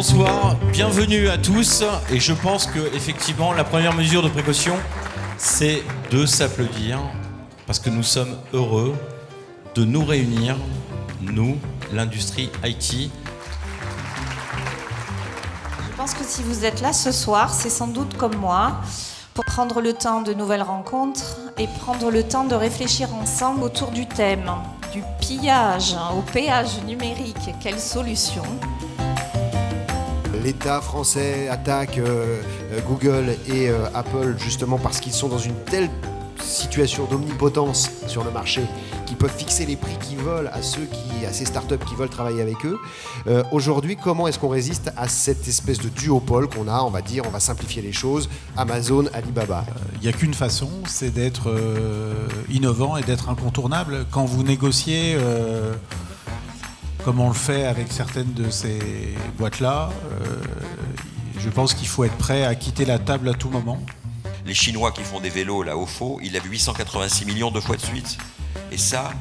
bonsoir, bienvenue à tous. Et je pense que effectivement, la première mesure de précaution, c'est de s'applaudir parce que nous sommes heureux de nous réunir, nous, l'industrie IT. Je pense que si vous êtes là ce soir, c'est sans doute comme moi, pour prendre le temps de nouvelles rencontres et prendre le temps de réfléchir ensemble autour du thème du pillage au péage numérique. Quelle solution ? L'État français attaque Google et Apple justement parce qu'ils sont dans une telle situation d'omnipotence sur le marché qu'ils peuvent fixer les prix qu'ils veulent à ces startups qui veulent travailler avec eux. Aujourd'hui, comment est-ce qu'on résiste à cette espèce de duopole qu'on a, on va dire, on va simplifier les choses, Amazon, Alibaba? Il n'y a qu'une façon, c'est d'être innovant et d'être incontournable. Quand vous négociez, comme on le fait avec certaines de ces boîtes-là, je pense qu'il faut être prêt à quitter la table à tout moment. Les Chinois qui font des vélos là au faux, ils lèvent 886 millions 2 fois de suite. Et ça,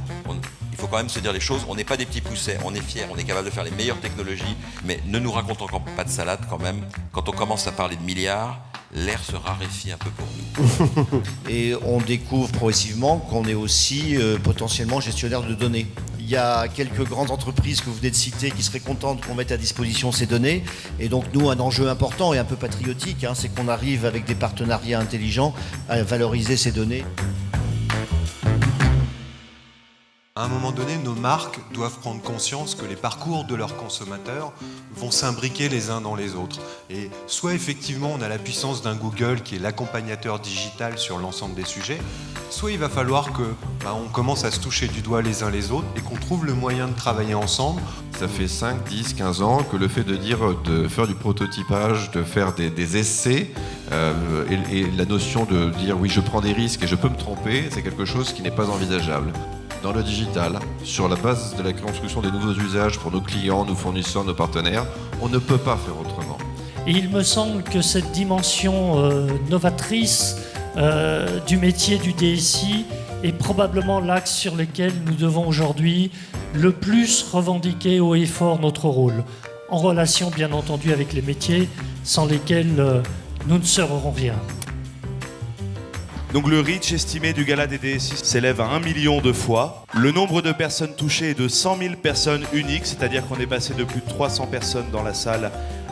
il faut quand même se dire les choses, on n'est pas des petits poussets, on est fiers, on est capable de faire les meilleures technologies, mais ne nous racontons pas de salade quand même. Quand on commence à parler de milliards, l'air se raréfie un peu pour nous. Et on découvre progressivement qu'on est aussi potentiellement gestionnaire de données. Il y a quelques grandes entreprises que vous venez de citer qui seraient contentes qu'on mette à disposition ces données. Et donc nous, un enjeu important et un peu patriotique, c'est qu'on arrive avec des partenariats intelligents à valoriser ces données. À un moment donné, nos marques doivent prendre conscience que les parcours de leurs consommateurs vont s'imbriquer les uns dans les autres. Et soit effectivement on a la puissance d'un Google qui est l'accompagnateur digital sur l'ensemble des sujets, soit il va falloir que on commence à se toucher du doigt les uns les autres et qu'on trouve le moyen de travailler ensemble. Ça fait 5, 10, 15 ans que le fait de faire du prototypage, de faire des essais, et la notion de dire oui, je prends des risques et je peux me tromper, c'est quelque chose qui n'est pas envisageable. Dans le digital, sur la base de la construction des nouveaux usages pour nos clients, nos fournisseurs, nos partenaires, on ne peut pas faire autrement. Et il me semble que cette dimension novatrice du métier du DSI est probablement l'axe sur lequel nous devons aujourd'hui le plus revendiquer haut et fort notre rôle, en relation bien entendu avec les métiers sans lesquels nous ne serons rien. Donc le reach estimé du gala des DSI s'élève à 1 million de fois. Le nombre de personnes touchées est de 100 000 personnes uniques, c'est-à-dire qu'on est passé de plus de 300 personnes dans la salle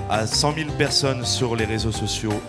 à 100 000 personnes sur les réseaux sociaux.